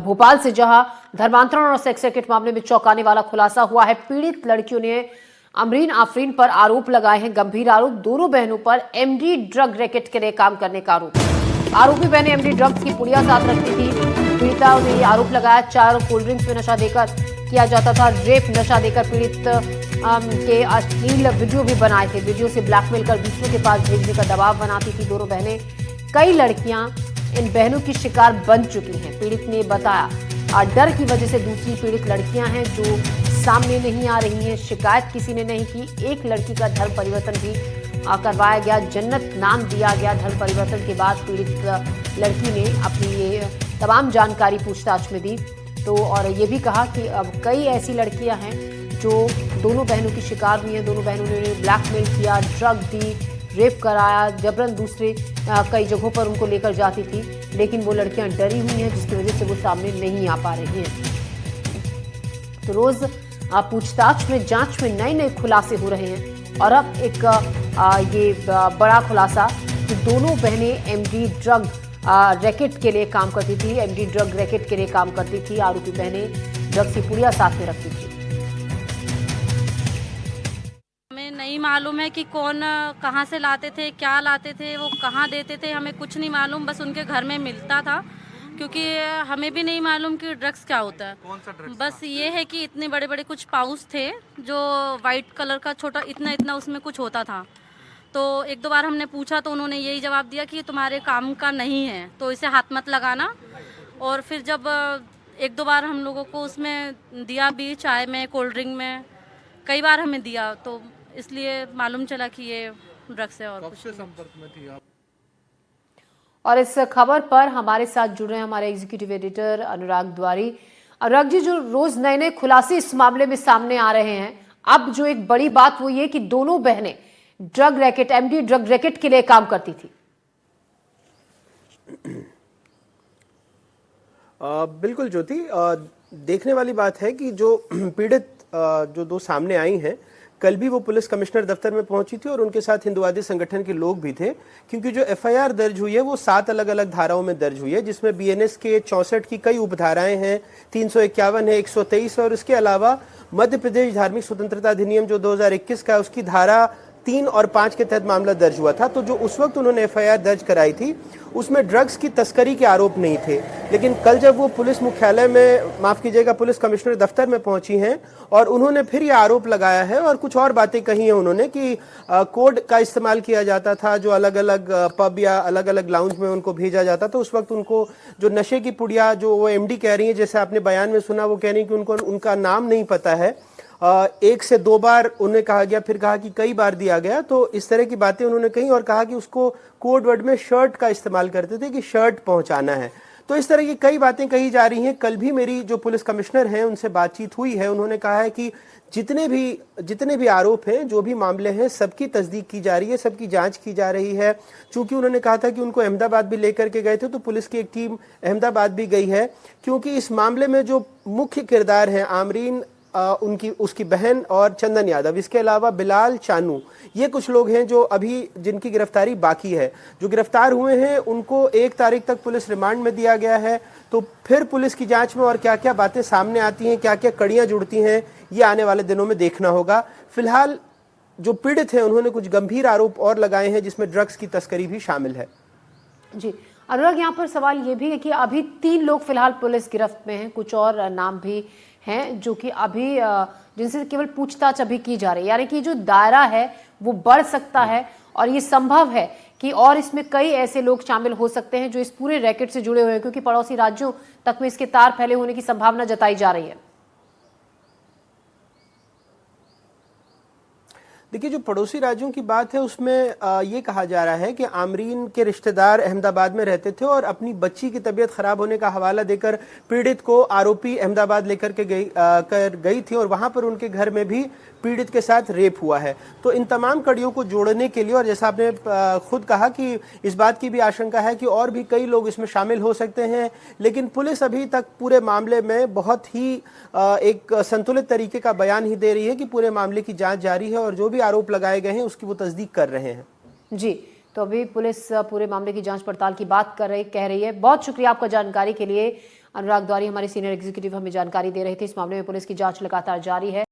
भोपाल से जहां धर्मांतरण और सेक्स रैकेट मामले में चौंकाने वाला खुलासा हुआ है। पीड़ित लड़कियों ने अमरीन आफरीन पर आरोप लगाए हैं, गंभीर आरोप। दोनों बहनों पर एमडी ड्रग रैकेट के लिए काम करने का आरोप। आरोपी बहनें एमडी ड्रग्स की पुड़िया साथ रखती थी। पीड़िता ने ये आरोप लगाया, 4 कोल्ड ड्रिंक्स में नशा देकर किया जाता था रेप। नशा देकर पीड़ित के अश्लील वीडियो भी बनाए थे। वीडियो से ब्लैकमेल कर दूसरों के पास भेजने का दबाव बनाती थी दोनों बहनें। कई लड़कियां इन बहनों की शिकार बन चुकी हैं। पीड़ित ने बताया, डर की वजह से दूसरी पीड़ित लड़कियां हैं जो सामने नहीं आ रही हैं। शिकायत किसी ने नहीं की। एक लड़की का धर्म परिवर्तन भी करवाया गया, जन्नत नाम दिया गया। धर्म परिवर्तन के बाद पीड़ित लड़की ने अपनी ये तमाम जानकारी पूछताछ में दी। तो और ये भी कहा कि अब कई ऐसी लड़कियां हैं जो दोनों बहनों की शिकार हुई हैं। दोनों बहनों ने ब्लैकमेल किया, ड्रग दी, रेप कराया, जबरन दूसरे कई जगहों पर उनको लेकर जाती थी। लेकिन वो लड़कियां डरी हुई हैं, जिसकी वजह से वो सामने नहीं आ पा रही हैं। तो रोज पूछताछ में, जांच में नए नए खुलासे हो रहे हैं। और अब एक ये बड़ा खुलासा कि दोनों बहनें एमडी ड्रग रैकेट के लिए काम करती थी। एमडी ड्रग रैकेट के लिए काम करती थी। आरोपी बहनें ड्रग्स की पुड़िया साथ में रखती थी। हमें नहीं मालूम है कि कौन कहाँ से लाते थे, क्या लाते थे, वो कहाँ देते थे, हमें कुछ नहीं मालूम। बस उनके घर में मिलता था, क्योंकि हमें भी नहीं मालूम कि ड्रग्स क्या होता है। कौन सा ड्रग्स बस ये है कि इतने बड़े बड़े कुछ पाउच थे जो वाइट कलर का, छोटा इतना इतना उसमें कुछ होता था। तो एक दो बार हमने पूछा तो उन्होंने यही जवाब दिया कि तुम्हारे काम का नहीं है, तो इसे हाथ मत लगाना। और फिर जब एक दो बार हम लोगों को उसमें दिया भी, चाय में, कोल्ड ड्रिंक में कई बार हमें दिया, तो इसलिए मालूम चला कि ये ड्रग्स है। और कब कुछ से नहीं। संपर्क में थी आप? और इस खबर पर हमारे साथ जुड़ रहे हैं हमारे एग्जीक्यूटिव एडिटर अनुराग द्वारी। अनुराग जी, जो रोज नए नए खुलासे इस मामले में सामने आ रहे हैं, अब जो एक बड़ी बात वो ये कि दोनों बहनें drug racket, MD drug racket के लिए काम करती थी। बिल्कुल ज्योति, देखने वाली बात है कि जो पीड़ित जो दो सामने आई हैं, कल भी वो पुलिस कमिश्नर दफ्तर में पहुंची थी और उनके साथ हिंदुवादी संगठन के लोग भी थे, क्योंकि जो एफआईआर दर्ज हुई है वो 7 अलग अलग धाराओं में दर्ज हुई है, जिसमें बीएनएस के 64 की कई उपधाराएं हैं, 351 है, 123 और इसके अलावा मध्य प्रदेश धार्मिक स्वतंत्रता अधिनियम जो 2021 का है, उसकी धारा 3 और 5 के तहत मामला दर्ज हुआ था। तो जो उस वक्त उन्होंने एफआईआर दर्ज कराई थी उसमें ड्रग्स की तस्करी के आरोप नहीं थे। लेकिन कल जब वो पुलिस मुख्यालय में, माफ कीजिएगा, पुलिस कमिश्नर दफ्तर में पहुंची हैं और उन्होंने फिर ये आरोप लगाया है और कुछ और बातें कही हैं उन्होंने कि कोड का इस्तेमाल किया जाता था, जो अलग अलग पब या अलग अलग लाउंज में उनको भेजा जाता था। उस वक्त उनको जो नशे की पुड़िया, जो वो एमडी कह रही है, जैसे आपने बयान में सुना, वो कह रही है कि उनको उनका नाम नहीं पता है। 1 से 2 बार उन्हें कहा गया, फिर कहा कि कई बार दिया गया। तो इस तरह की बातें उन्होंने कही और कहा कि उसको कोड वर्ड में शर्ट का इस्तेमाल करते थे कि शर्ट पहुंचाना है। तो इस तरह की कई बातें कही जा रही हैं। कल भी मेरी जो पुलिस कमिश्नर हैं उनसे बातचीत हुई है। उन्होंने कहा है कि जितने भी आरोप हैं, जो भी मामले हैं, सबकी तस्दीक की जा रही है, सबकी जांच की जा रही है। चूंकि उन्होंने कहा था कि उनको अहमदाबाद भी लेकर के गए थे, तो पुलिस की एक टीम अहमदाबाद भी गई है, क्योंकि इस मामले में जो मुख्य किरदार हैं आमरीन, उसकी बहन और चंदन यादव, इसके अलावा बिलाल चानू, ये कुछ लोग हैं जो अभी जिनकी गिरफ्तारी बाकी है। जो गिरफ्तार हुए हैं उनको 1 तारीख तक पुलिस रिमांड में दिया गया है। तो फिर पुलिस की जांच में और क्या क्या बातें सामने आती हैं, क्या क्या कड़ियां जुड़ती हैं, ये आने वाले दिनों में देखना होगा। फिलहाल जो पीड़ित हैं उन्होंने कुछ गंभीर आरोप और लगाए हैं, जिसमें ड्रग्स की तस्करी भी शामिल है। जी अनुराग, यहाँ पर सवाल ये भी है कि अभी 3 लोग फिलहाल पुलिस गिरफ्त में हैं, कुछ और नाम भी हैं जो कि अभी जिनसे केवल पूछताछ अभी की जा रही है। यानी कि जो दायरा है वो बढ़ सकता है और ये संभव है कि और इसमें कई ऐसे लोग शामिल हो सकते हैं जो इस पूरे रैकेट से जुड़े हुए हैं, क्योंकि पड़ोसी राज्यों तक में इसके तार फैले होने की संभावना जताई जा रही है। देखिए, जो पड़ोसी राज्यों की बात है उसमें ये कहा जा रहा है कि आमरीन के रिश्तेदार अहमदाबाद में रहते थे और अपनी बच्ची की तबीयत खराब होने का हवाला देकर पीड़ित को आरोपी अहमदाबाद लेकर के गई थी और वहां पर उनके घर में भी पीड़ित के साथ रेप हुआ है। तो इन तमाम कड़ियों को जोड़ने के लिए, और जैसा आपने खुद कहा कि इस बात की भी आशंका है कि और भी कई लोग इसमें शामिल हो सकते हैं, लेकिन पुलिस अभी तक पूरे मामले में बहुत ही एक संतुलित तरीके का बयान ही दे रही है कि पूरे मामले की जांच जारी है और जो भी आरोप लगाए गए हैं उसकी वो तस्दीक कर रहे हैं। जी, तो अभी पुलिस पूरे मामले की जांच पड़ताल की बात कह रही है। बहुत शुक्रिया आपका जानकारी के लिए अनुराग द्वारी हमारे सीनियर एग्जीक्यूटिव हमें जानकारी दे रहे थे। इस मामले में पुलिस की जांच लगातार जारी है।